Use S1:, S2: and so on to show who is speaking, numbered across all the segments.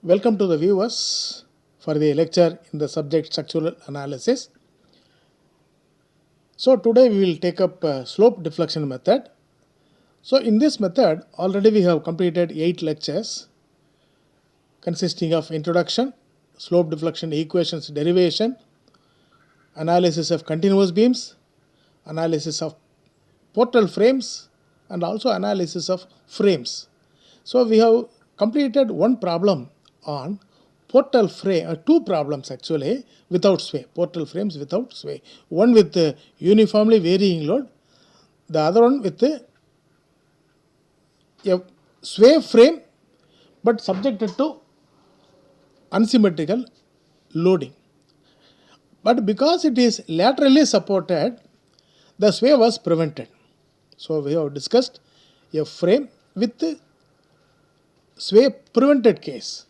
S1: Welcome to the viewers for the lecture in the subject structural analysis. So today we will take up slope deflection method. So in this method already we have completed 8 lectures consisting of introduction, slope deflection equations derivation, analysis of continuous beams, analysis of portal frames and also analysis of frames. So we have completed one problem on portal frame, two problems actually without sway, portal frames without sway. One with uniformly varying load, the other one with a sway frame but subjected to unsymmetrical loading. But because it is laterally supported, the sway was prevented. So we have discussed a frame with sway prevented case.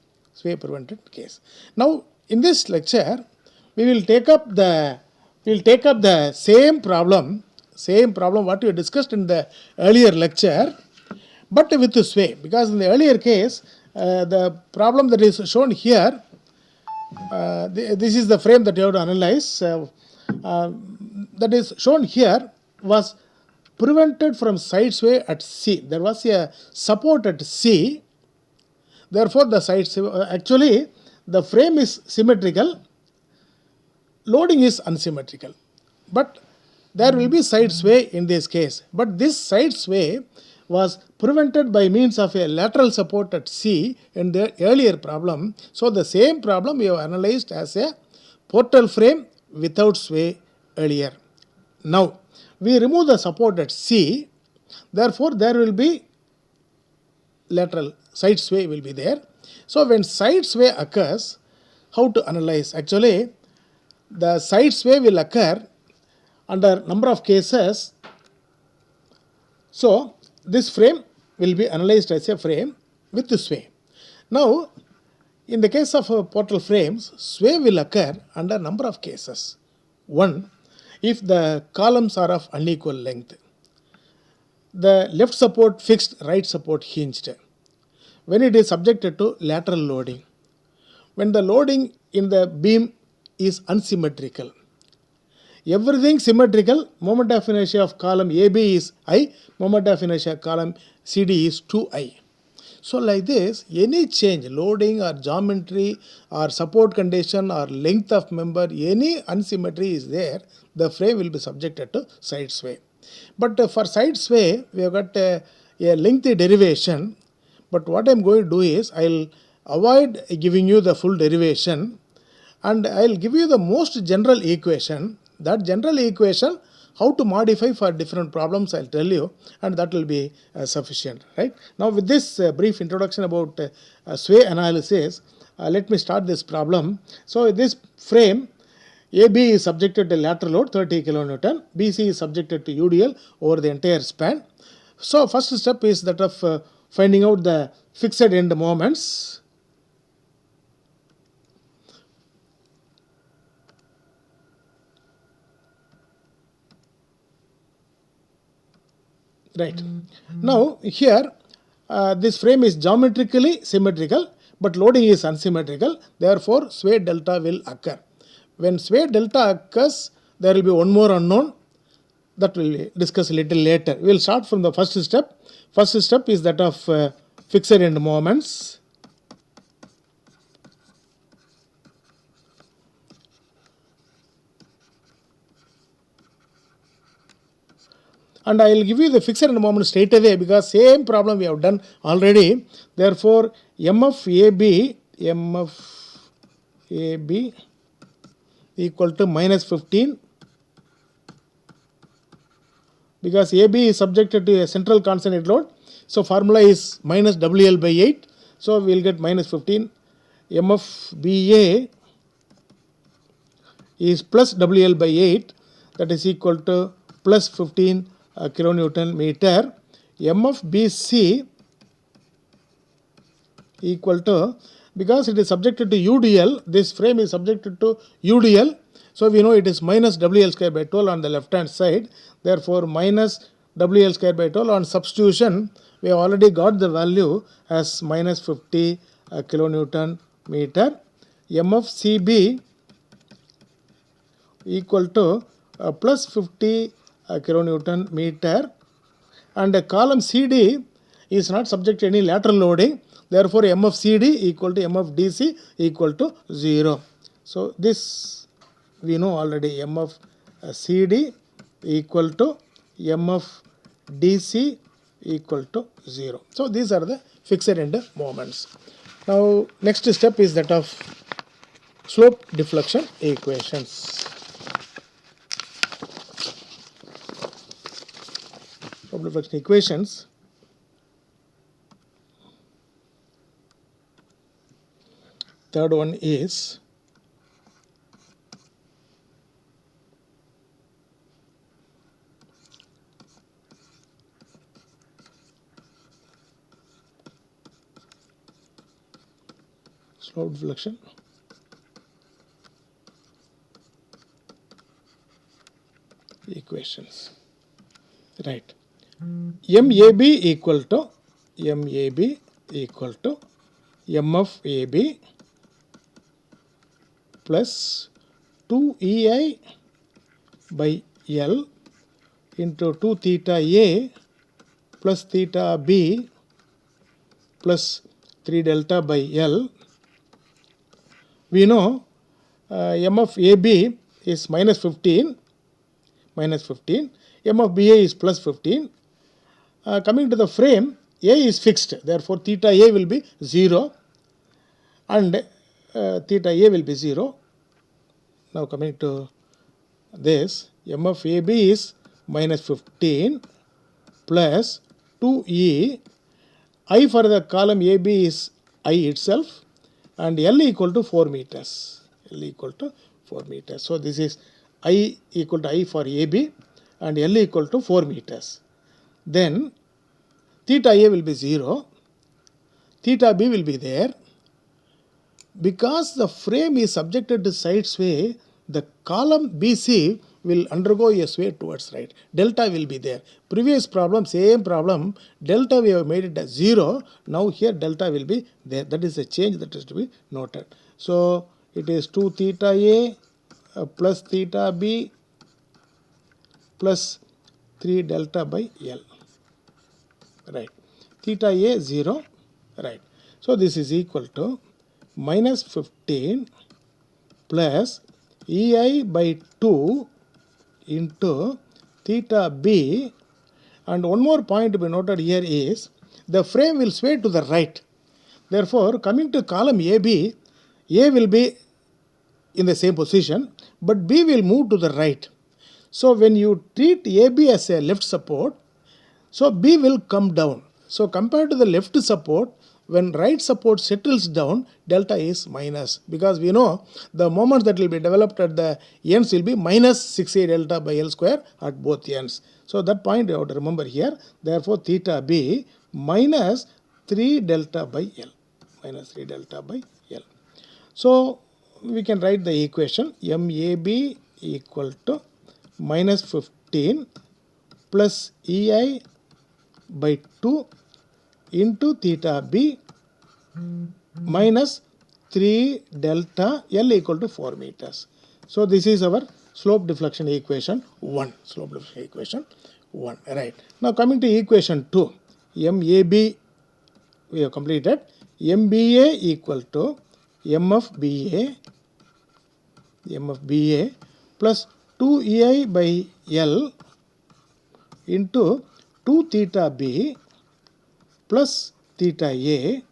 S1: Now in this lecture we will take up the same problem what we discussed in the earlier lecture, but with the sway, because in the earlier case the problem that is shown here, this is the frame that you have to analyze, that is shown here was prevented from side sway at C. There was a support at C. Therefore, the side sway, actually the frame is symmetrical, loading is unsymmetrical, but there will be side sway in this case. But this side sway was prevented by means of a lateral support at C in the earlier problem. So the same problem we have analyzed as a portal frame without sway earlier. Now we remove the support at C, therefore there will be lateral side sway will be there. So when side sway occurs, how to analyze? Actually the side sway will occur under number of cases. So this frame will be analyzed as a frame with the sway. Now in the case of portal frames, sway will occur under number of cases. One, if the columns are of unequal length, the left support fixed, right support hinged, when it is subjected to lateral loading, when the loading in the beam is unsymmetrical. Everything symmetrical, moment of inertia of column AB is I, moment of inertia of column CD is 2I. So like this, any change, loading or geometry or support condition or length of member, any unsymmetry is there, the frame will be subjected to side sway. But for side sway, we have got a lengthy derivation. But what I am going to do is, I will avoid giving you the full derivation and I will give you the most general equation. That general equation, how to modify for different problems, I will tell you, and that will be sufficient. Right? Now with this brief introduction about sway analysis, let me start this problem. So this frame, AB is subjected to lateral load 30 kN, BC is subjected to UDL over the entire span. So first step is that of finding out the fixed end moments. Right. Now here this frame is geometrically symmetrical but loading is unsymmetrical, therefore sway delta will occur. When sway delta occurs, there will be one more unknown that we will discuss a little later. We will start from the first step. First step is that of fixed end moments. And I will give you the fixed end moment straight away because same problem we have done already. Therefore, MFAB equal to minus 15, because AB is subjected to a central constant load. So formula is minus WL by 8. So we will get minus 15. MFBA is plus WL by 8, that is equal to plus 15 kilonewton meter. MFBC equal to, because it is subjected to UDL, this frame is subjected to UDL, so we know it is minus WL square by 12 on the left hand side. Therefore minus WL square by 12 on substitution, we have already got the value as minus 50 kilonewton meter, m of CB equal to plus 50 kilonewton meter, and column CD is not subject to any lateral loading, therefore m of CD equal to m of DC equal to 0. So this we know already, m of CD equal to m of DC equal to 0. So these are the fixed end moments. Now next step is that of slope deflection equations. Slope deflection equations. Third one is slope deflection equations. Right. MAB equal to m of AB plus 2EI by L into 2 theta A plus theta B plus 3 delta by L. We know m of AB is minus 15, m of BA is plus 15. Coming to the frame, A is fixed, therefore theta A will be 0 and theta A will be 0. Now coming to this, m of AB is minus 15 plus 2E. I for the column AB is I itself, and L equal to 4 meters. So this is I equal to I for AB and L equal to 4 meters. Then theta A will be 0, theta B will be there. Because the frame is subjected to side sway, the column BC will undergo a sway towards right. Delta will be there. Previous problem, same problem, delta we have made it as 0. Now here delta will be there. That is a change that is to be noted. So it is 2 theta A plus theta B plus 3 delta by L. Right. Theta A 0. Right. So this is equal to minus 15 plus EI by 2 into theta B, and one more point to be noted here is the frame will sway to the right. Therefore, coming to column AB, A will be in the same position, but B will move to the right. So when you treat AB as a left support, so B will come down. So compared to the left support, when right support settles down, delta is minus, because we know the moments that will be developed at the ends will be minus 6A delta by L square at both ends. So that point you have to remember here. Therefore, theta B minus 3 delta by L. So we can write the equation MAB equal to minus 15 plus EI by 2 into theta B minus 3 delta L equal to 4 meters. So this is our slope deflection equation 1. Right. Now coming to equation 2, MAB we have completed. MBA equal to M of BA plus 2EI by L into 2 theta B plus theta A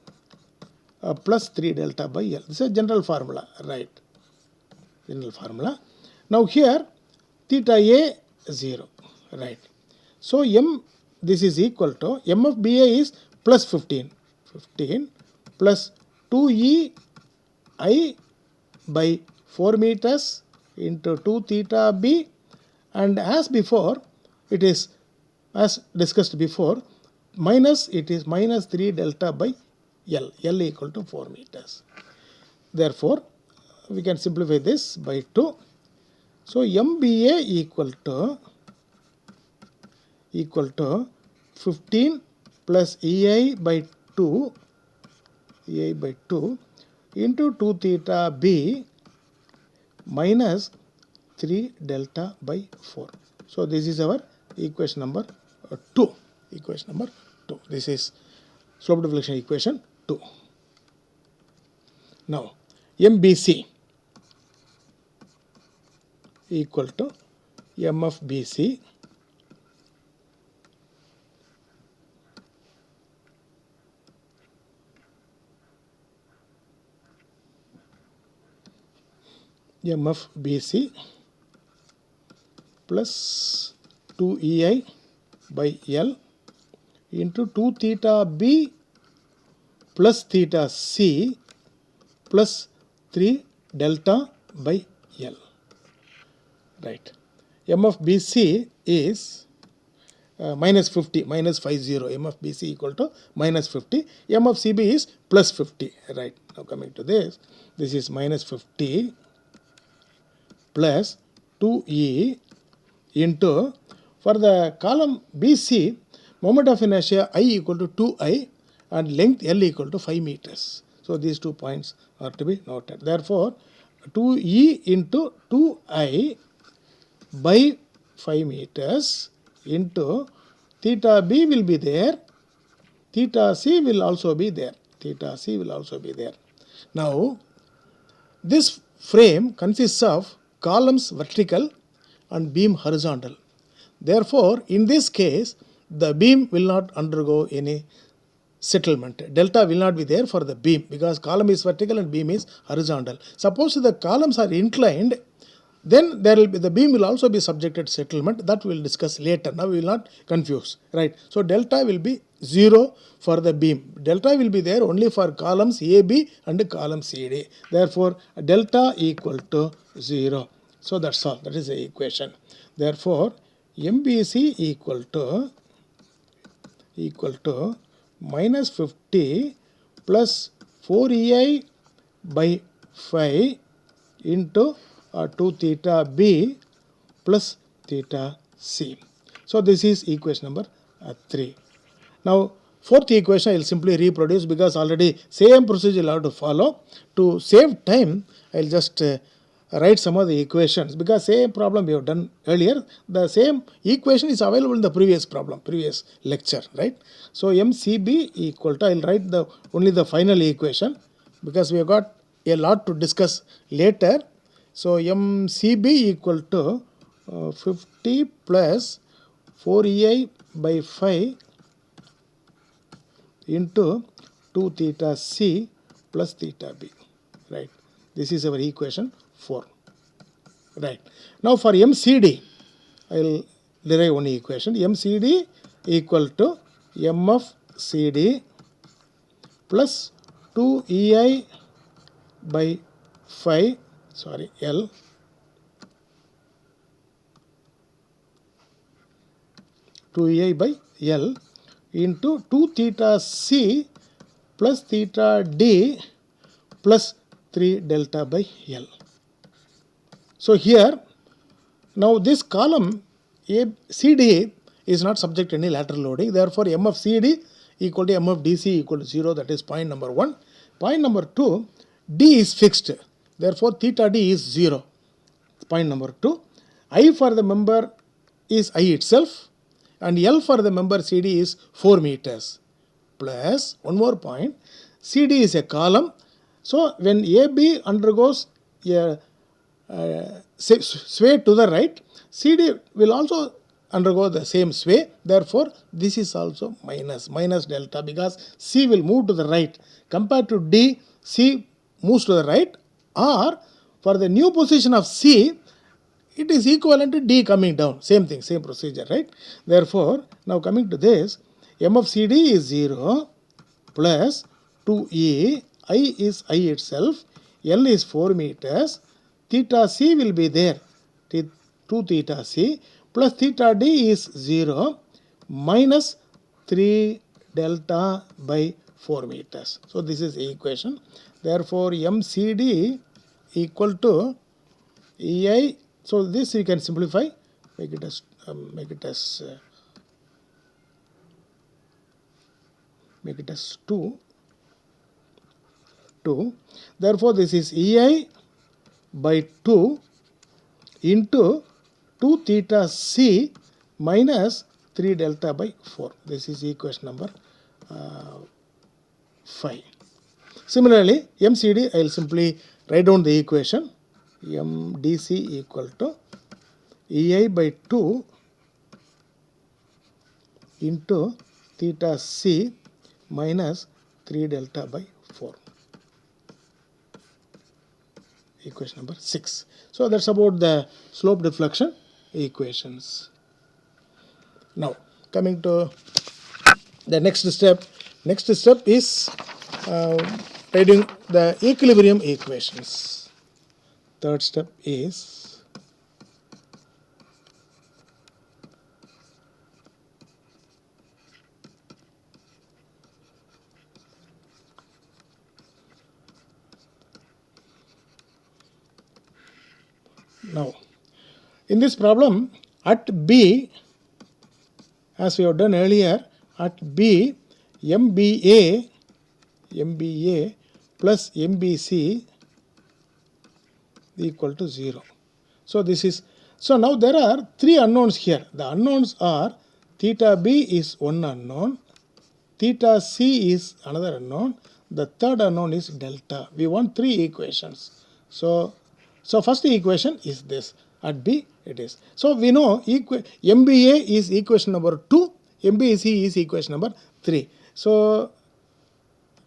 S1: plus 3 delta by L. This is a general formula, right? Now here theta A 0, right? So this is equal to M of BA is plus 15 plus 2E I by 4 meters into 2 theta B, and as before it is, as discussed before, minus it is minus 3 delta by L equal to 4 meters. Therefore we can simplify this by 2. So MBA equal to 15 plus EI by 2 into 2 theta b minus 3 delta by 4. So this is our equation number 2. Equation number 2. This is slope deflection equation 2. Now MBC equal to M of BC M of BC plus 2 EI by L into 2 theta B plus theta C plus 3 delta by L. Right. M of BC is minus 50, minus 50. M of BC equal to minus 50. M of CB is plus 50. Right. Now coming to this is minus 50 plus 2E into, for the column BC, moment of inertia I equal to 2I and length L equal to 5 meters. So these 2 points are to be noted. Therefore, 2E into 2I by 5 meters into theta B will be there, theta C will also be there. Theta C will also be there. Now, this frame consists of columns vertical and beam horizontal. Therefore, in this case, the beam will not undergo any settlement. Delta will not be there for the beam because column is vertical and beam is horizontal. Suppose the columns are inclined, then there will be, the beam will also be subjected to settlement. That we will discuss later. Now we will not confuse. Right. So delta will be 0 for the beam. Delta will be there only for columns AB and column CD. Therefore, delta equal to 0. So that's all. That is the equation. Therefore, MBC equal to minus 50 plus 4EI by 5 into 2 theta B plus theta C. So this is equation number 3. Now fourth equation I will simply reproduce because already same procedure you have to follow. To save time, I will just write some of the equations because same problem we have done earlier. The same equation is available in the previous problem, previous lecture, right? So MCB equal to, I will write only the final equation because we have got a lot to discuss later. So MCB equal to 50 plus 4EI by 5 into 2 theta C plus theta B. Right. This is our equation 4. Right. Now for MCD, I will derive one equation. MCD equal to M of CD plus 2EI by 5, L to EI by L into 2 theta C plus theta D plus 3 delta by L. So here, now this column CD is not subject to any lateral loading. Therefore, M of CD equal to M of DC equal to 0. That is point number 1. Point number 2, D is fixed. Therefore, theta D is 0. Point number 2. I for the member is I itself and L for the member CD is 4 meters. Plus, one more point, CD is a column. So, when AB undergoes a sway to the right, CD will also undergo the same sway. Therefore, this is also minus delta because C will move to the right. Compared to D, C moves to the right, or for the new position of C, it is equivalent to D coming down. Same thing, same procedure, right? Therefore, now coming to this, M of CD is 0 plus 2E, I is I itself, L is 4 meters, theta C will be there, 2 theta C, plus theta D is 0 minus 3 delta by 4 meters. So this is the equation. Therefore, MCD equal to EI. So this we can simplify, make it as 2 2. Therefore, this is EI by 2 into 2 theta C minus 3 delta by 4. This is equation number 5. Similarly, MCD, I will simply write down the equation. MDC equal to EI by 2 into theta C minus 3 delta by 4. Equation number 6. So that's about the slope deflection equations. Now coming to the next step. Next step is writing the equilibrium equations. Third step is now in this problem at B, as we have done earlier, at B, MBA plus MBC equal to 0. So this is, so now there are three unknowns here. The unknowns are theta B is one unknown, theta C is another unknown, the third unknown is delta. We want three equations. So first equation is this. At B it is. So we know MBA is equation number 2, MBC is equation number 3. So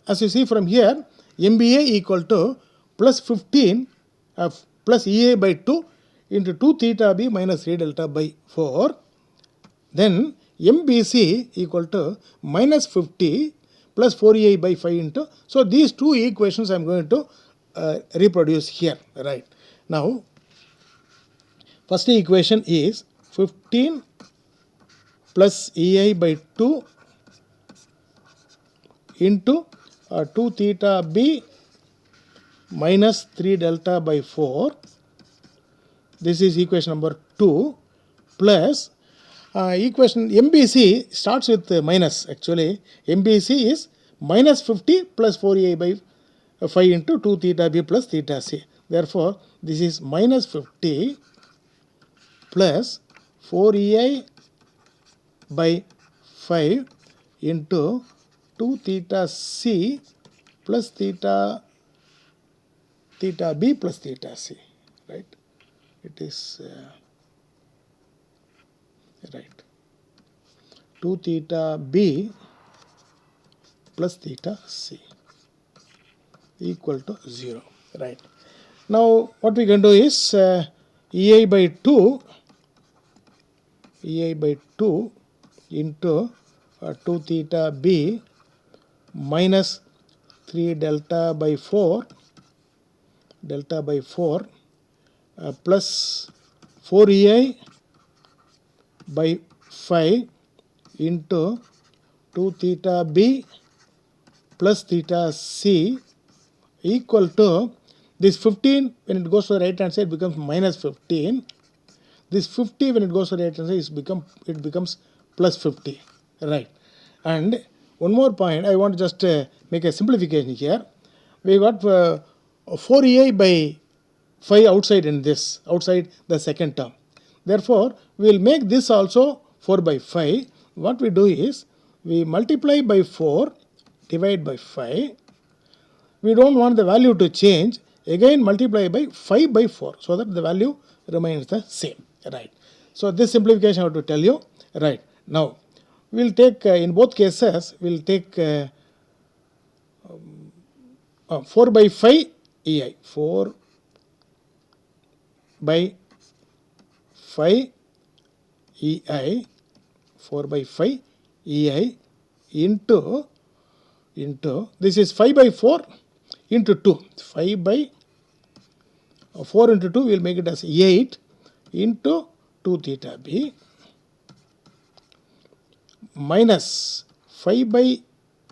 S1: as you see from here, MBA equal to plus 15 plus EA by 2 into 2 theta B minus 3 delta by 4. Then MBC equal to minus 50 plus 4EI by 5 into. So these two equations I am going to reproduce here. Right. Now first equation is 15 plus EI by 2 into 2 theta B minus 3 delta by 4. This is equation number 2 plus equation MBC starts with minus. Actually MBC is minus 50 plus 4EI by 5 into 2 theta B plus theta C. Therefore, this is minus 50 plus 4EI by 5 into 2 theta C plus theta B plus theta C, right? It is right. 2 theta B plus theta C equal to 0, right? Now what we can do is EI by 2 into 2 theta B minus 3 delta by 4 plus 4EI by 5 into 2 theta B plus theta C equal to this 15 when it goes to the right hand side becomes minus 15. This 50 when it goes to the right hand side it becomes plus 50, right? And one more point, I want to just make a simplification here. We got 4EI by 5 outside the second term. Therefore, we will make this also 4 by 5. What we do is we multiply by 4, divide by 5. We don't want the value to change. Again multiply by 5 by 4 so that the value remains the same, right? So this simplification I have to tell you, right? Now we will take in both cases we will take 4 by 5 EI, 4 by 5 EI, 4 by 5 EI into this is 5 by 4 into 2. 5 by 4 into 2 we will make it as 8 into 2 theta B minus 5 by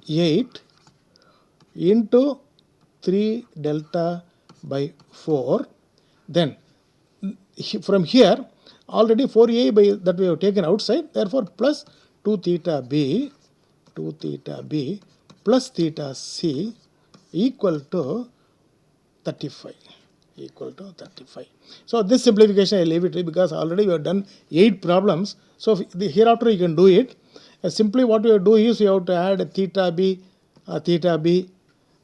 S1: 8 into 3 delta by 4. Then from here already 4A by that we have taken outside, therefore plus 2 theta B plus theta C equal to 35. Equal to 35. So this simplification I leave it because already we have done 8 problems. So hereafter you can do it. Simply what you do is you have to add theta b,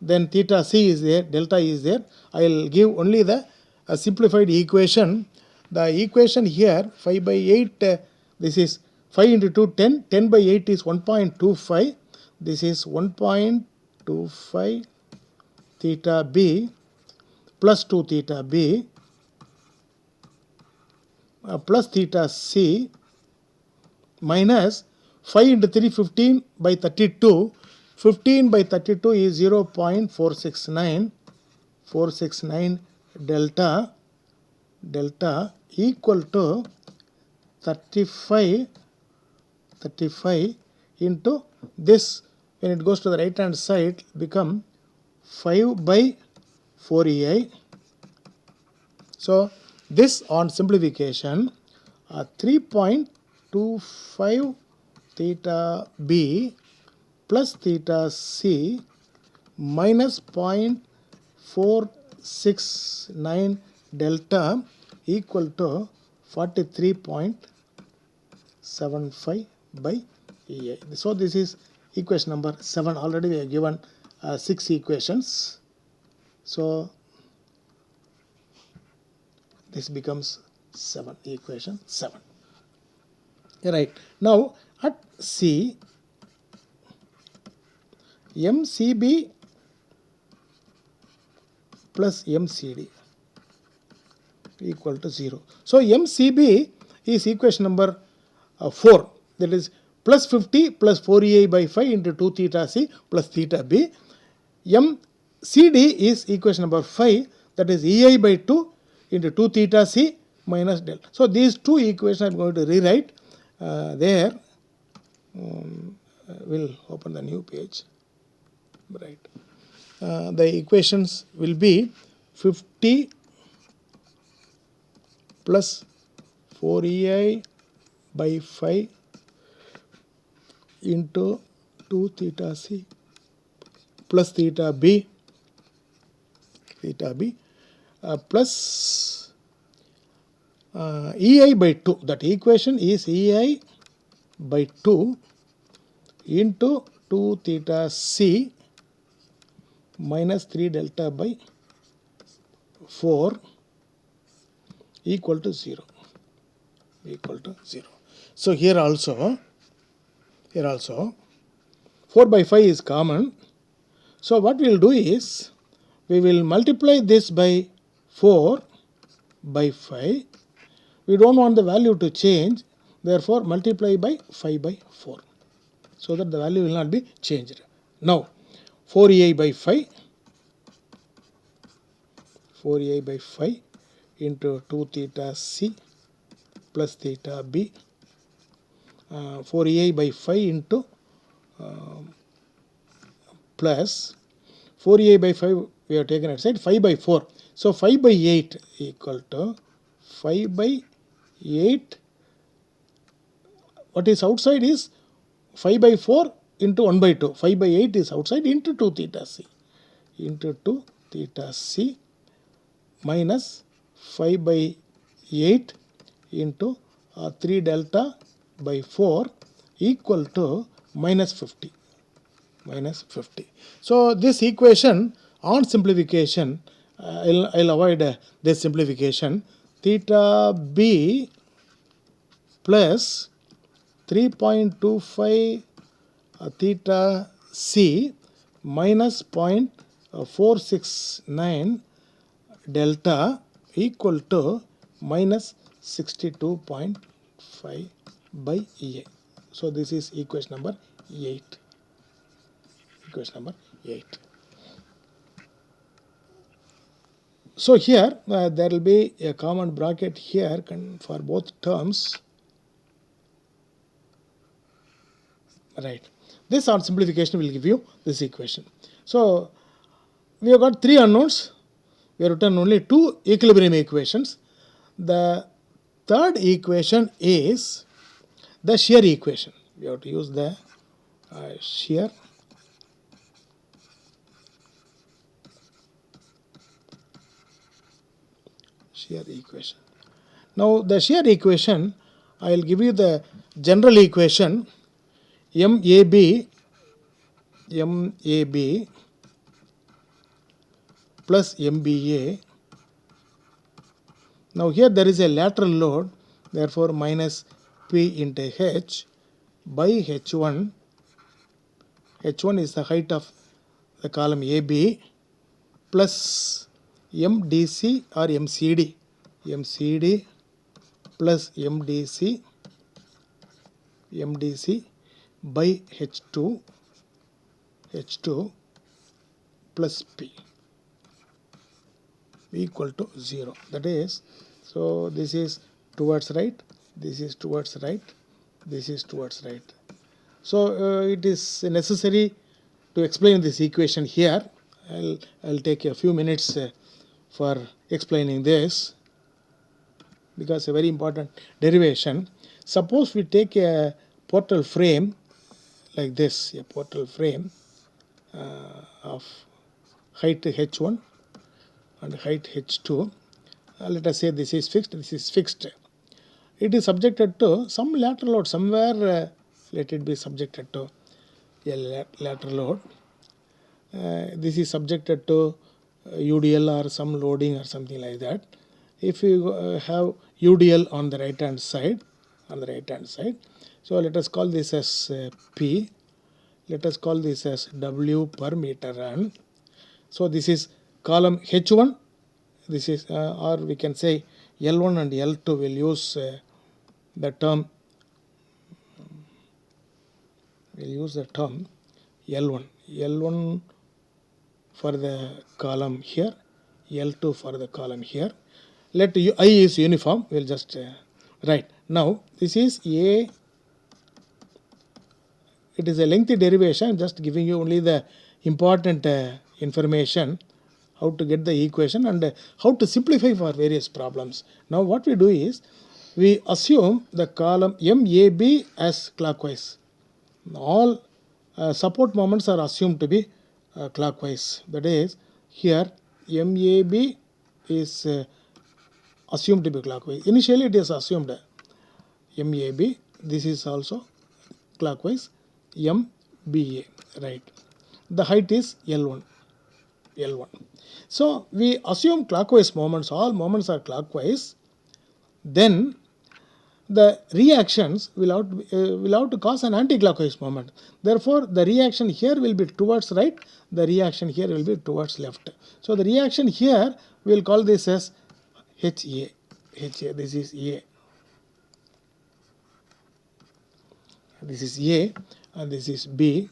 S1: then theta c is there, delta is there. I will give only the simplified equation. The equation here 5 by 8, this is 5 into 2, 10. 10 by 8 is 1.25. This is 1.25 theta b plus 2 theta b plus theta c minus 5 into 3, 15 by 32. 15 by 32 is 0.469 delta equal to 35 into this. When it goes to the right hand side, become 5 by 4ei. So this on simplification, 3.25 theta b plus theta c minus 0.469 delta equal to 43.75 by EI. So this is equation number 7. Already we have given 6 equations. So this becomes 7, equation 7. Right. Now at C, MCB plus MCD equal to 0. So MCB is equation number 4. That is plus 50 plus 4ei by 5 into 2 theta c plus theta b. MCD is equation number 5. That is ei by 2 into 2 theta c minus del. So these two equations I am going to rewrite there. We'll open the new page. Right. The equations will be 50 plus 4ei by 5 into 2 theta c plus theta b plus ei by 2. That equation is ei by 2 into 2 theta c minus 3 delta by 4 equal to 0. So here also 4 by 5 is common. So what we will do is we will multiply this by 4 by 5. We don't want the value to change, therefore multiply by 5 by 4 so that the value will not be changed. Now 4ei by 5 into 2 theta c plus theta b, 4ei by 5 into plus 4ei by 5 we have taken outside, 5 by 4. So 5 by 8 equal to 5 by 8. What is outside is 5 by 4 into 1 by 2. 5 by 8 is outside into 2 theta c minus 5 by 8 into 3 delta by 4 equal to minus 50. So this equation on simplification, I'll avoid this simplification. Theta b plus 3.25 theta c minus 0.469 delta equal to minus 62.5 by EA. So this is equation number 8. So here there will be a common bracket here for both terms. Right. This on simplification will give you this equation. So we have got 3 unknowns. We have written only 2 equilibrium equations. The third equation is the shear equation. We have to use the shear shear equation. Now the shear equation, I will give you the general equation MAB plus MBA. Now here there is a lateral load, therefore minus P into H by H1. H1 is the height of the column AB plus MDC or MCD. MCD plus MDC by H2 plus P equal to 0. That is, so this is towards right, this is towards right, this is towards right. So it is necessary to explain this equation here. I'll take a few minutes for explaining this, because a very important derivation. Suppose we take a portal frame like this, a portal frame of height H1 and height H2. Let us say this is fixed, this is fixed. It is subjected to some lateral load somewhere. Let it be subjected to a lateral load. This is subjected to UDL or some loading or something like that. If you have UDL on the right hand side, so let us call this as P. Let us call this as W per meter run. So this is column H1. This is or we can say L1 and L2. Will use the term. We'll use the term L1. L1 for the column here, L2 for the column here. Let I is uniform. We'll just write. Now this is A. It is a lengthy derivation. I'm just giving you only the important information, how to get the equation and how to simplify for various problems. Now what we do is, we assume the column MAB as clockwise. All support moments are assumed to be clockwise. That is, here MAB is assumed to be clockwise. Initially it is assumed MAB. This is also clockwise. MBA, right. The height is L1. So we assume clockwise moments. All moments are clockwise. Then the reactions will have to cause an anti-clockwise moment. Therefore, the reaction here will be towards right. The reaction here will be towards left. So the reaction here, we will call this as HA. This is A. This is A and this is B.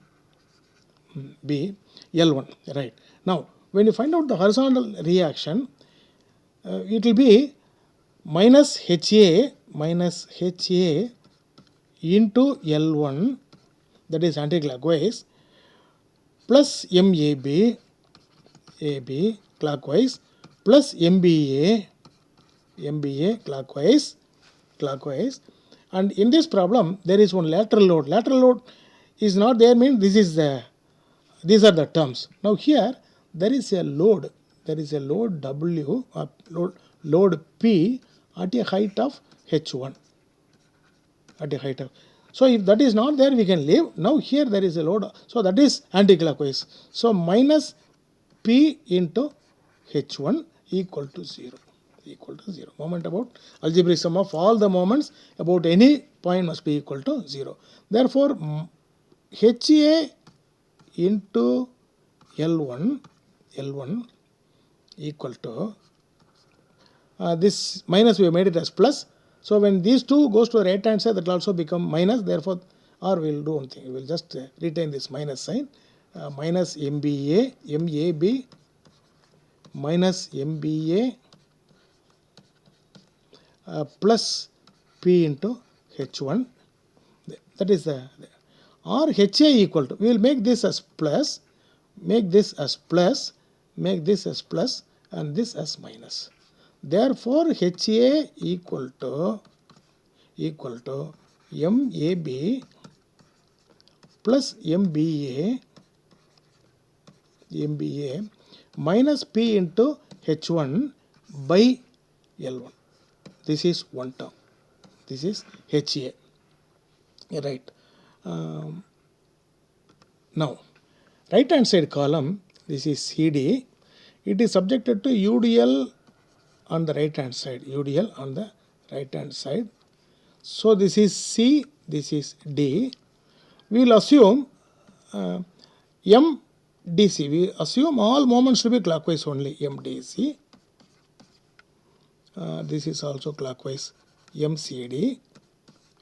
S1: L1, right. Now, when you find out the horizontal reaction, it will be minus HA into L1, that is anti-clockwise, plus MAB clockwise, plus MBA clockwise. And in this problem, there is one lateral load. Lateral load is not there, means these are the terms. Now here there is a load. There is a load W, load P at a height of H1. So if that is not there, we can leave. Now here there is a load, so that is anti-clockwise. So minus P into H1 equal to 0. Moment about algebraic sum of all the moments about any point must be equal to 0. Therefore, HA into L1 equal to this minus, we have made it as plus. So when these two goes to the right hand side, that will also become minus. Therefore, or we will do one thing, we will just retain this minus sign. Minus MAB minus MBA plus P into H1. That is the, or HA equal to, we will make this as plus, make this as plus, and this as minus. Therefore, HA equal to MAB plus MBA minus P into H1 by L1. This is one term. This is HA. Right. Now, right hand side column, this is CD. It is subjected to UDL on the right hand side. UDL on the right hand side. So this is C, this is D. We will assume MDC. We assume all moments to be clockwise only. MDC. This is also clockwise. MCD.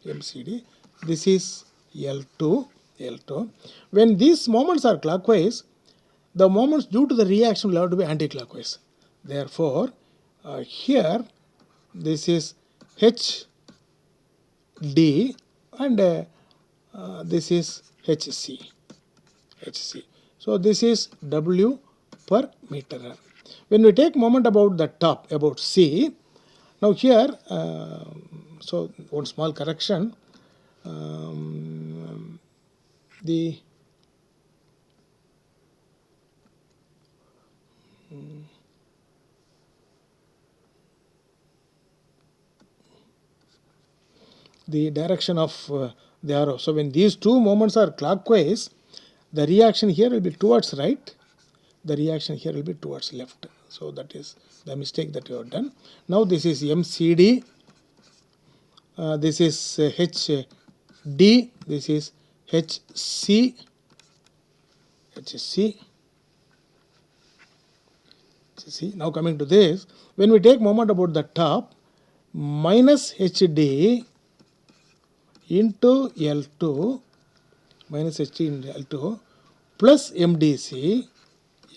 S1: MCD. This is L2. L2. When these moments are clockwise, the moments due to the reaction will have to be anti-clockwise. Therefore, here this is HD and this is HC. HC. So this is W per meter. When we take moment about the top, about C, now here, so one small correction, the direction of the arrow. So when these two moments are clockwise, the reaction here will be towards right, the reaction here will be towards left. So that is the mistake that you have done. Now this is MCD, this is HD, this is HC, HC. See, now coming to this, when we take moment about the top, minus HD into L2, minus HD into L2, plus MDC,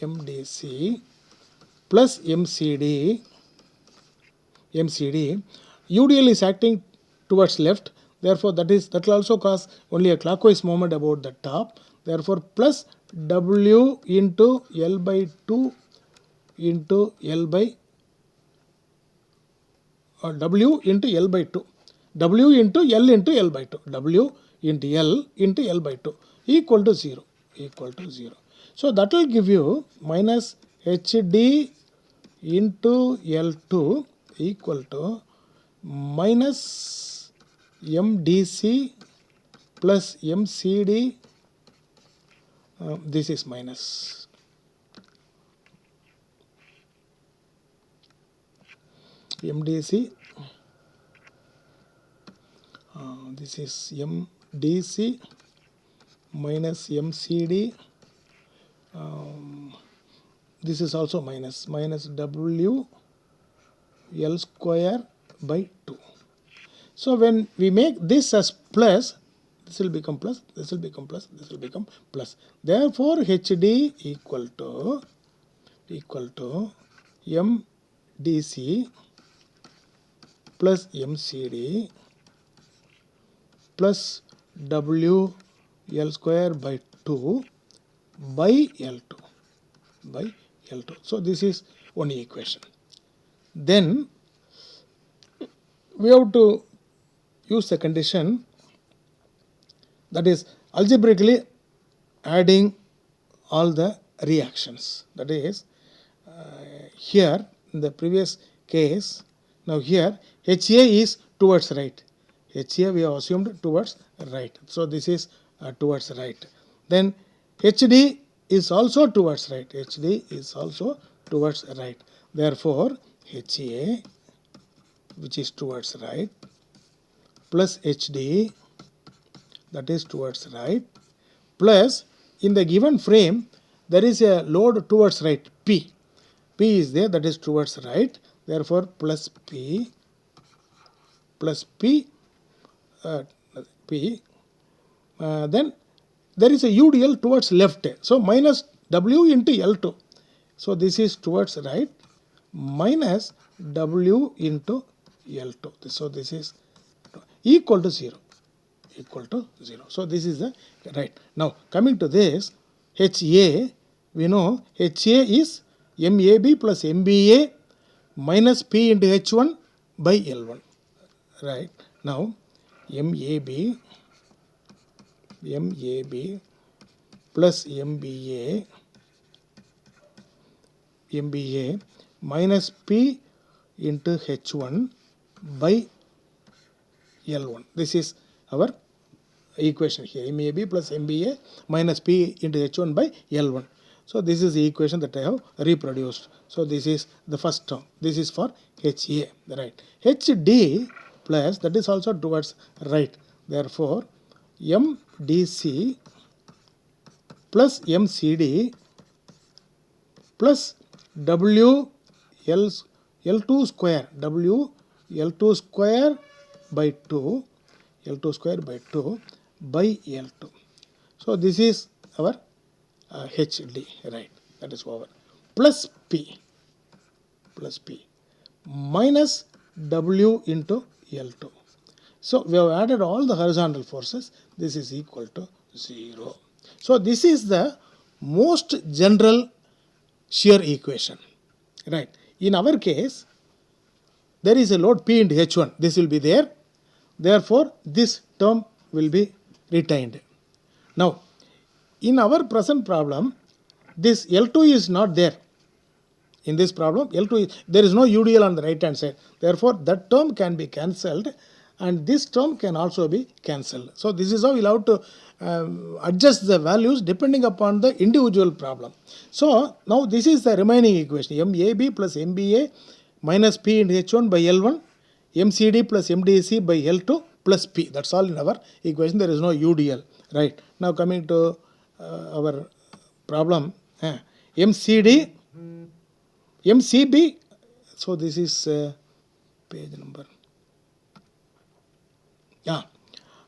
S1: MDC, plus MCD, MCD. UDL is acting towards left, therefore that will also cause only a clockwise moment about the top. Therefore, plus W into L by 2 into L by W into L by 2, W into L into L by 2, W into L into L by 2 equal to 0, equal to 0. So that will give you minus HD into L2 equal to minus MDC plus MCD, this is minus. MDC, this is MDC minus MCD, this is also minus, minus W L square by 2. So when we make this as plus, this will become plus, this will become plus, this will become plus. Therefore, HD equal to MDC plus MCD plus W L square by 2 by L2, by L2. So this is one equation. Then we have to use the condition, that is algebraically adding all the reactions. That is here in the previous case, now here HA is towards right. HA we have assumed towards right. So this is towards right. Then HD is also towards right. HD is also towards right. Therefore, HA, which is towards right, plus HD, that is towards right, plus in the given frame there is a load towards right, P. P is there, that is towards right. Therefore, plus P, then there is a UDL towards left. So minus W into L2. So this is towards right, minus W into L2. So this is equal to 0. Equal to 0. So this is the right. Now coming to this, HA, we know HA is MAB plus MBA minus P into H1 by L1. Right. Now MAB plus MBA minus P into H1 by L1. This is our equation here. MAB plus MBA minus P into H1 by L1. So this is the equation that I have reproduced. So this is the first term. This is for HA, right. HD plus, that is also towards right. Therefore, MDC plus MCD plus L2 square, L2 square by 2, L2 square by 2 by L2. So this is our HD, right, that is over, plus P minus W into L2. So we have added all the horizontal forces. This is equal to 0. So this is the most general shear equation, right. In our case, there is a load P into H1. This will be there. Therefore, this term will be retained. Now, in our present problem, this L2 is not there. In this problem, L2 is, there is no UDL on the right hand side. Therefore, that term can be cancelled and this term can also be cancelled. So this is how we'll have to adjust the values depending upon the individual problem. So now this is the remaining equation, MAB plus MBA minus P into H1 by L1, MCD plus MDC by L2 plus P. That's all in our equation. There is no UDL, right. Now coming to our problem, MCD, MCB, so this is page number. Yeah.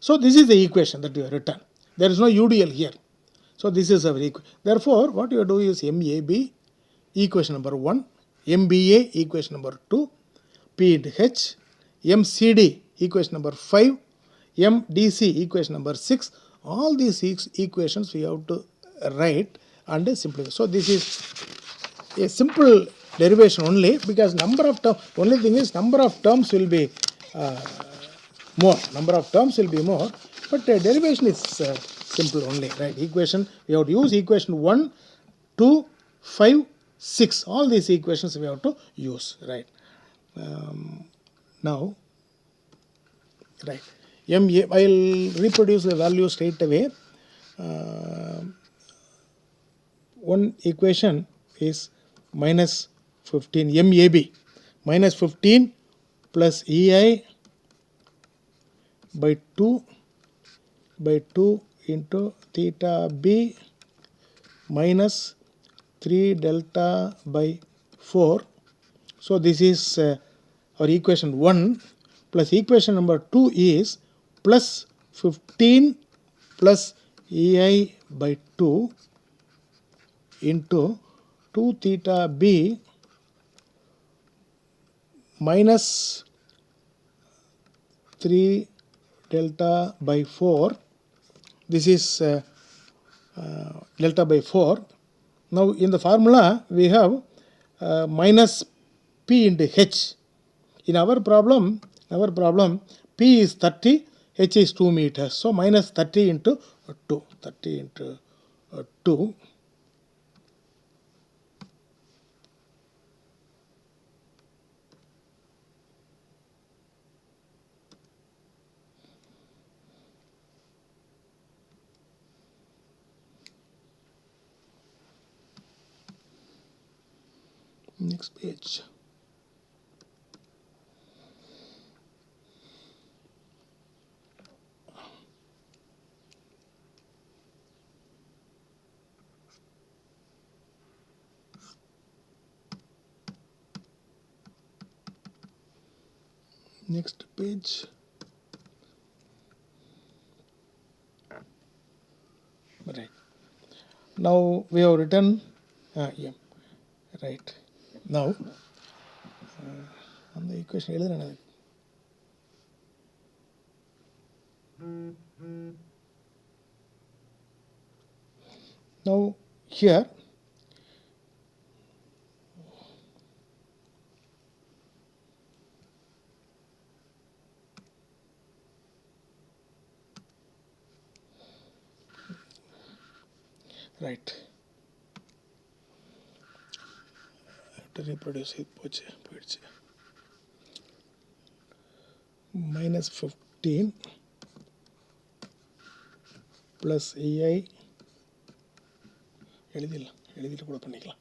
S1: So this is the equation that we have written. There is no UDL here. So this is our equation. Therefore, what you do is MAB equation number 1, MBA equation number 2, P into H, MCD equation number 5, MDC equation number 6. All these equations we have to write and simplify. So this is a simple derivation only, because number of terms, only thing is number of terms will be more, but derivation is simple only, right. Equation, we have to use equation 1, 2, 5, 6, all these equations we have to use, right. Now, right, MA, I will reproduce the value straight away. One equation is minus 15, MAB, minus 15 plus EI by 2 into theta B minus 3 delta by 4. So this is our equation 1, plus equation number 2 is plus 15 plus EI by 2 into 2 theta B minus 3 delta by 4. This is delta by 4. Now in the formula we have minus P into H. In our problem P is 30, H is 2 meters. So minus 30 into 2. 30 into 2. Next page. Next page. Right. Now we have written, yeah, right. Now, on the equation, now here, right, I have to reproduce it. minus 15 plus EI எழுதிட்டு கூட பண்ணிக்கலாம்.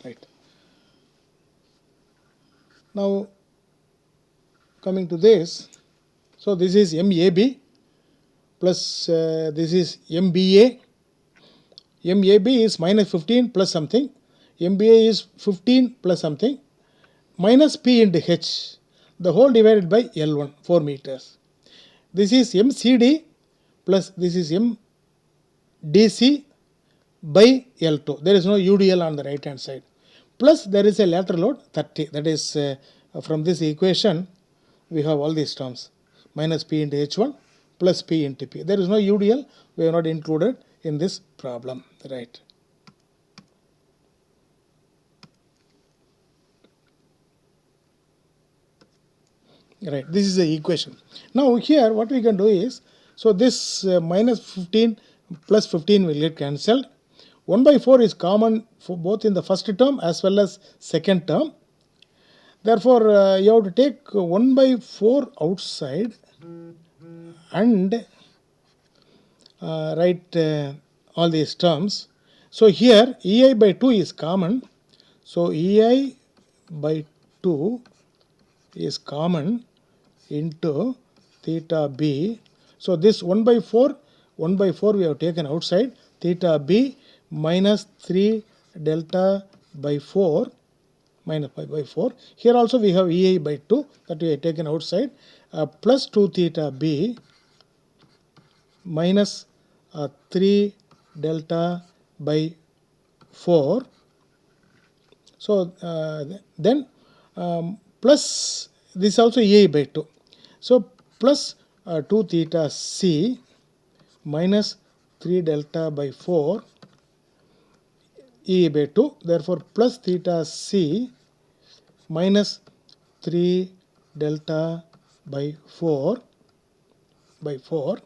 S1: Right. Now coming to this, so this is MAB plus this is MBA. MAB is minus 15 plus something, MBA is 15 plus something, minus P into H, the whole divided by L1, 4 meters. This is MCD plus this is MDC by L2. There is no UDL on the right hand side. Plus there is a lateral load 30. That is from this equation we have all these terms. Minus P into H1 plus P into P. There is no UDL. We have not included in this problem. Right. Right. This is the equation. Now here what we can do is, so this minus 15 plus 15 will get cancelled. 1 by 4 is common for both in the first term as well as second term. Therefore, you have to take 1 by 4 outside and write all these terms. So here EI by 2 is common. So EI by 2 is common into theta B. So this 1 by 4 we have taken outside, theta B minus 3 delta by 4 minus pi by 4. Here also we have EI by 2 that we have taken outside, plus 2 theta B minus 3 delta by 4. So then plus this also EI by 2. So plus 2 theta C minus 3 delta by 4 EI by 2. Therefore plus theta C minus 3 delta by 4 by 4.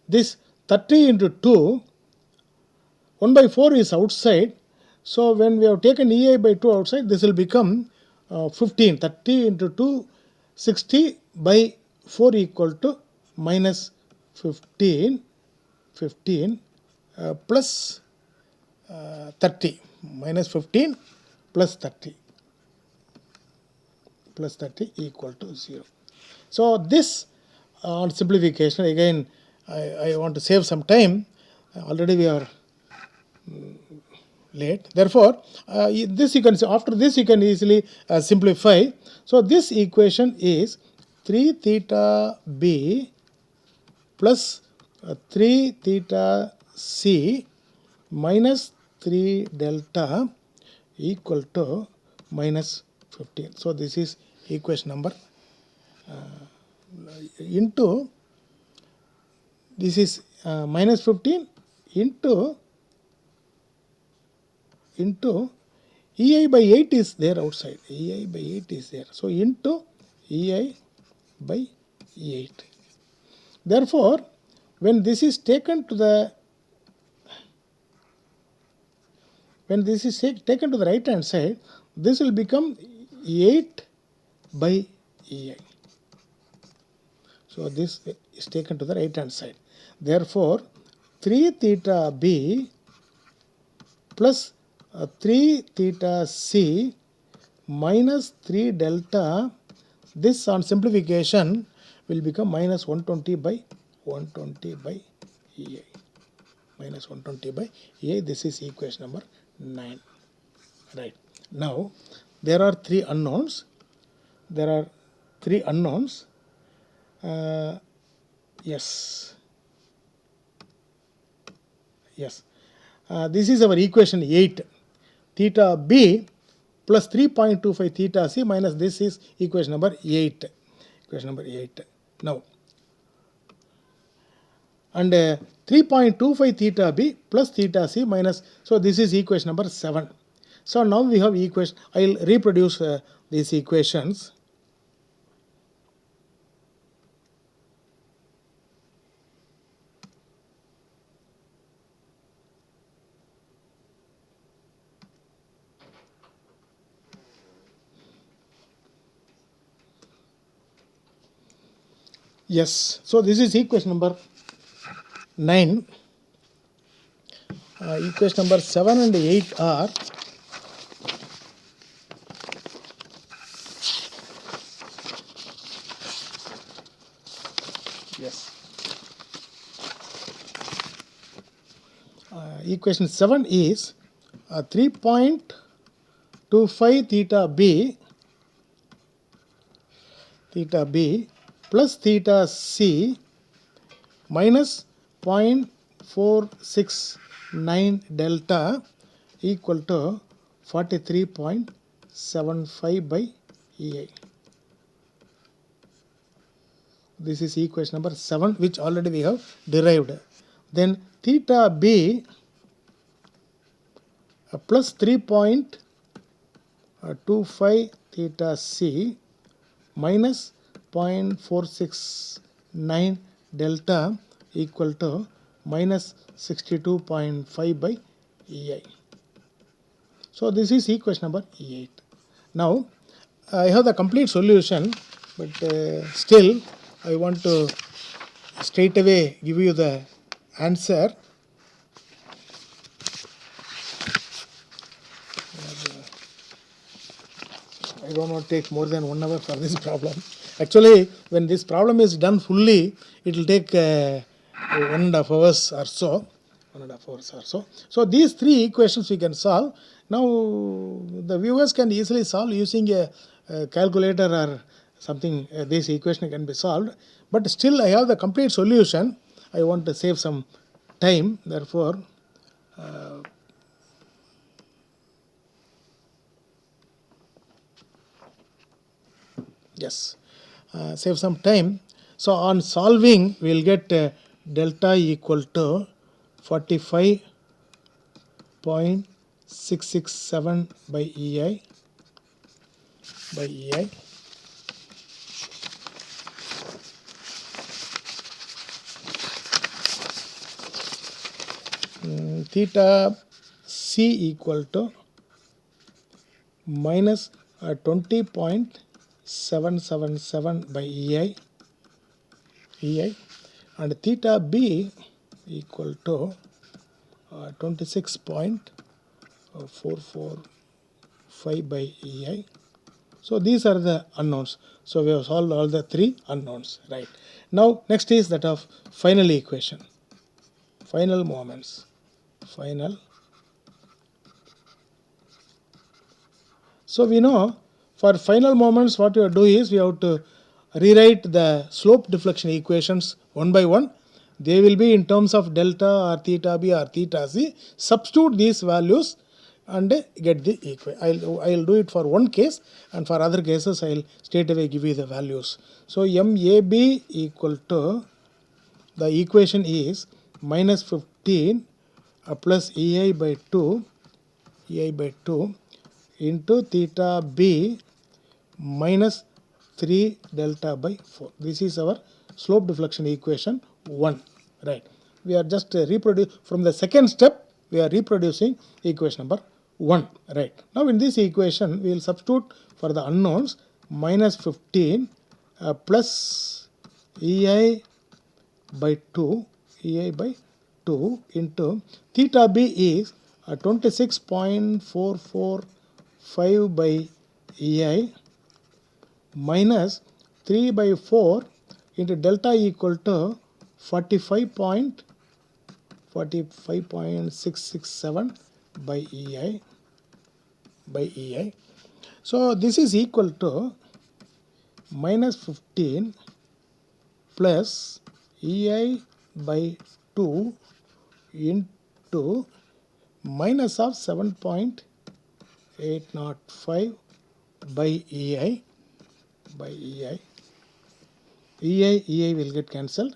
S1: This 30 into 2, 1 by 4 is outside. So when we have taken EI by 2 outside, this will become 15. 30 into 2, 60 by 4 equal to minus 15 plus 30. Minus 15 plus 30 equal to 0. So this on simplification, again I want to save some time. Already we are late. Therefore this you can, after this you can easily simplify. So this equation is 3 theta B plus 3 theta C minus 3 delta equal to minus 15. So this is equation number into this is minus 15 into EI by 8 is there outside. EI by 8 is there. So into EI by 8. Therefore, when this is taken to the right hand side, this will become 8 by EI. So this is taken to the right hand side. Therefore, 3 theta B plus 3 theta C minus 3 delta, this on simplification will become minus 120 by EI. Minus 120 by EI. This is equation number 9. Right. Now, there are three unknowns. Yes. This is our equation 8. Theta B plus 3.25 theta C minus this is equation number 8. Now, and 3.25 theta B plus theta C minus, so this is equation number 7. So now we have equation, I will reproduce these equations. Yes, so this is equation number 9. Equation number 7 and 8 are equation 7 is 3.25 theta B plus theta C minus 0.469 delta equal to 43.75 by EI. This is equation number 7, which already we have derived. Then theta B plus 3.25 theta C minus 0.469 delta equal to minus 62.5 by EI. So this is equation number 8. Now I have the complete solution, but still I want to straight away give you the answer. I don't want to take more than 1 hour for this problem. Actually, when this problem is done fully, it will take 1.5 hours or so. So these three equations we can solve. Now the viewers can easily solve using a calculator or something. This equation can be solved. But still I have the complete solution. I want to save some time. Therefore, save some time. So on solving, we will get delta equal to 45.667 by EI. Theta C equal to minus 20.777 by EI, and theta B equal to 26.445 by EI. So these are the unknowns. So we have solved all the three unknowns, right? Now next is that of final equation, final moments. So we know for final moments what we have to do is we have to rewrite the slope deflection equations one by one. They will be in terms of delta or theta B or theta C. Substitute these values and get the equation. I'll do it for one case, and for other cases I'll straight away give you the values. So MAB equal to, the equation is minus 15 plus EI by 2 into theta B minus 3 delta by 4. This is our slope deflection equation 1, right? We are just from the second step, we are reproducing equation number 1, right? Now in this equation, we will substitute for the unknowns minus 15 plus EI by 2 into theta B is 26.445 by EI minus 3 by 4 into delta equal to 45.667 by EI. So this is equal to minus 15 plus EI by 2 into minus of 7.805 by EI. EI will get cancelled.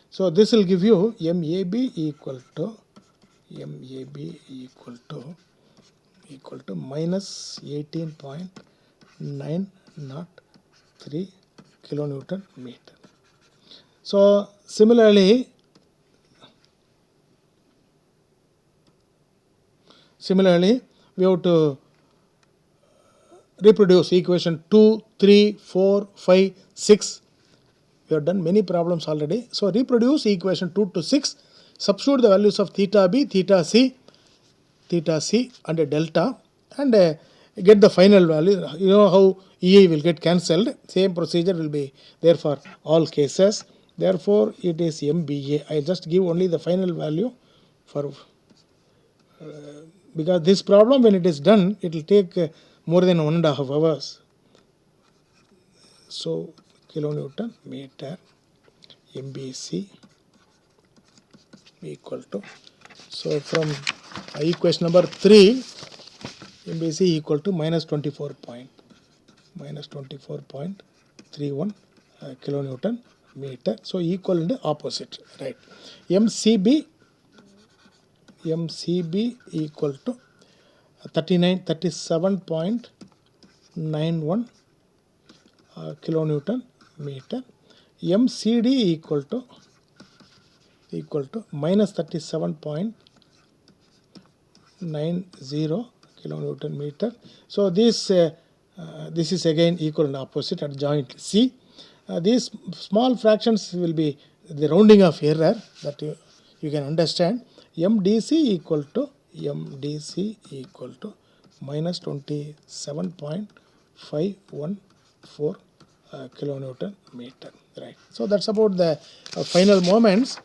S1: So this will give you MAB equal to minus 18.903 kilonewton meter. So similarly we have to reproduce equation 2, 3, 4, 5, 6. We have done many problems already. So reproduce equation 2 to 6. Substitute the values of theta B, theta C and delta, and get the final value. You know how EI will get cancelled. Same procedure will be there for all cases. Therefore, it is MBA. I just give only the final value for because this problem, when it is done, it will take more than 1.5 hours. So kilonewton meter MBC equal to, so from equation number 3, MBC equal to minus 24.31 kilonewton meter. So equal and opposite, right? MCB equal to 37.91 kilonewton meter. MCD equal to minus 37.90 kilonewton meter. So this is again equal and opposite at joint C. These small fractions will be the rounding of error that you can understand. MDC equal to minus 27.514 kilonewton meter, right? So that's about the final moments.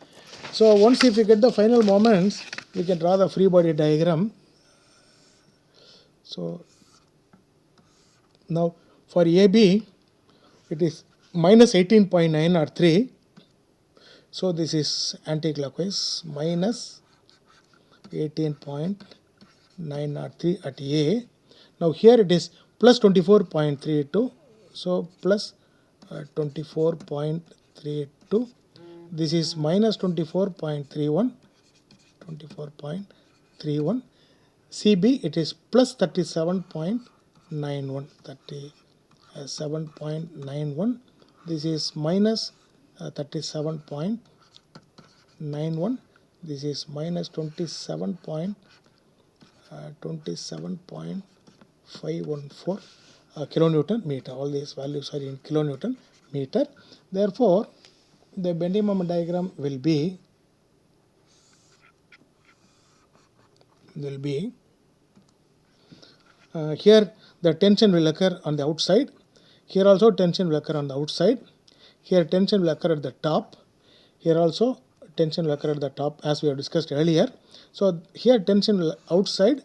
S1: So once if you get the final moments, we can draw the free body diagram. So now for AB, it is minus 18.903. So this is anti-clockwise, minus 18.903 at A. Now here it is plus 24.32. So plus 24.32. This is minus 24.31. CB, it is plus 37.91. This is minus 37.91. This is minus 27.514 kilonewton meter. All these values are in kilonewton meter. Therefore, the bending moment diagram will be here the tension will occur on the outside. Here also tension will occur on the outside. Here tension will occur at the top. Here also tension will occur at the top, as we have discussed earlier. So here tension will outside,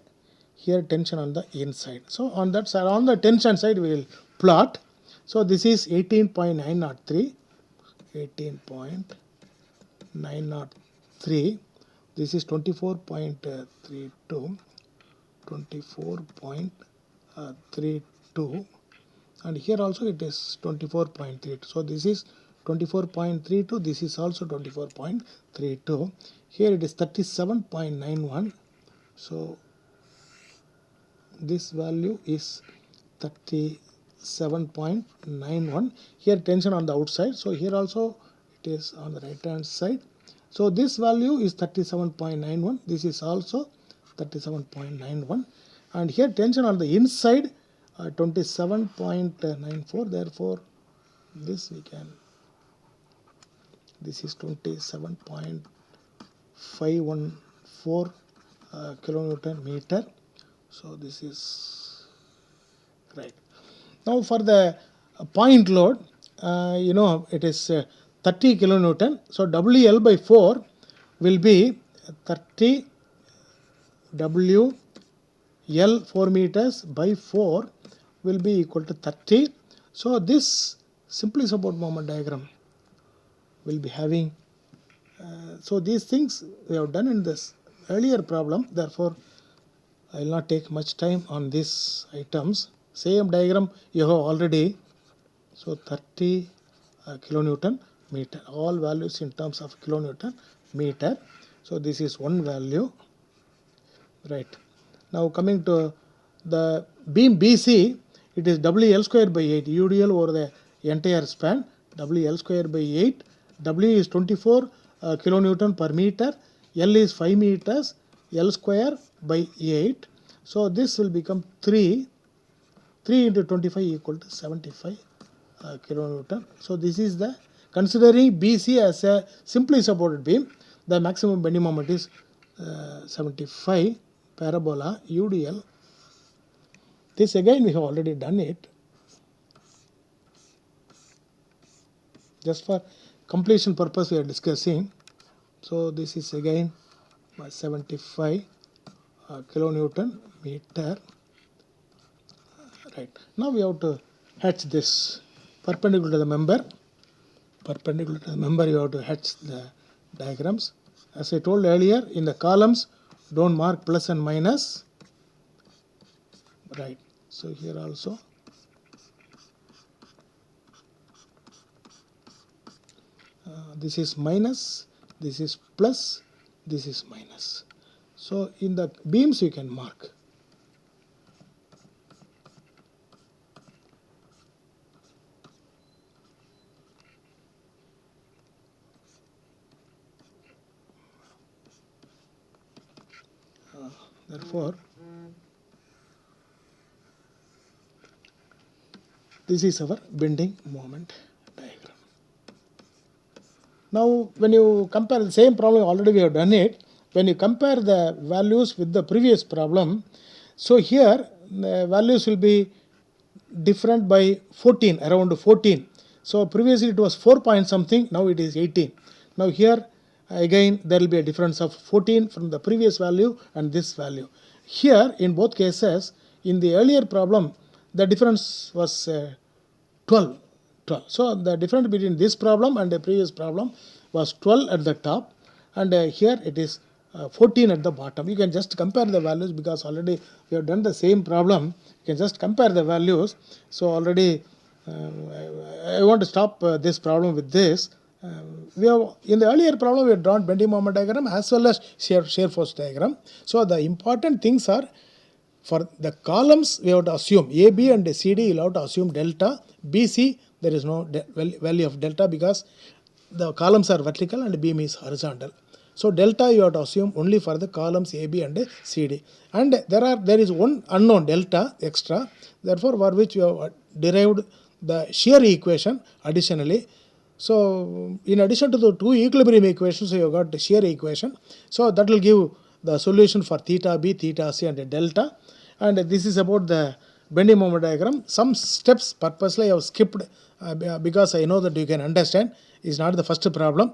S1: here tension on the inside. So on that side, on the tension side, we will plot. So this is 18.903. This is 24.32. And here also it is 24.32. So this is 24.32. This is also 24.32. Here it is 37.91. So this value is 37.91. Here tension on the outside, so here also it is on the right hand side. So this value is 37.91. This is also 37.91, and here tension on the inside 27.94. Therefore this we can, this is 27.514 kilonewton meter. So this is right. Now for the point load, it is 30 kilonewton. So WL by 4 will be 30 WL 4 meters by 4 will be equal to 30. So this simply support moment diagram will be having, so these things we have done in this earlier problem. Therefore I will not take much time on these items. Same diagram you have already. So 30 kilonewton meter, all values in terms of kilonewton meter. So this is one value, right. Now coming to the beam BC, it is WL square by 8, UDL over the entire span, WL square by 8. W is 24 kilonewton per meter, L is 5 meters, L square by 8. So this will become 3 into 25 equal to 75 kilonewton. So this is the, considering BC as a simply supported beam, the maximum bending moment is 75 parabola UDL. This again we have already done it. Just for completion purpose we are discussing. So this is again 75 kilonewton meter. Right. Now we have to hatch this perpendicular to the member. Perpendicular to the member you have to hatch the diagrams. As I told earlier, in the columns don't mark plus and minus. Right. So here also this is minus, this is plus, this is minus. So in the beams you can mark. Therefore this is our bending moment diagram. Now when you compare the same problem, already we have done it. When you compare the values with the previous problem, so here the values will be different by 14, around 14. So previously it was 4 point something, now it is 18. Now here again there will be a difference of 14 from the previous value and this value. Here in both cases, in the earlier problem the difference was 12. So the difference between this problem and the previous problem was 12 at the top, and here it is 14 at the bottom. You can just compare the values because already we have done the same problem. You can just compare the values. So already I want to stop this problem with this. We have, in the earlier problem we have drawn bending moment diagram as well as shear force diagram. So the important things are, for the columns we have to assume AB and CD, you have to assume delta. BC there is no value of delta because the columns are vertical and beam is horizontal. So delta you have to assume only for the columns AB and CD. And there is one unknown delta extra, therefore for which you have derived the shear equation additionally. So in addition to the two equilibrium equations, you have got the shear equation. So that will give the solution for theta B, theta C and delta. And this is about the bending moment diagram. Some steps purposely I have skipped because I know that you can understand. It's not the first problem.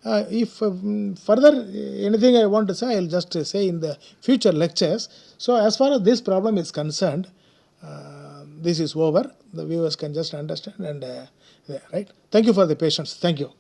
S1: If further anything I want to say, I will just say in the future lectures. So as far as this problem is concerned, this is over. The viewers can just understand and right. Thank you for the patience. Thank you.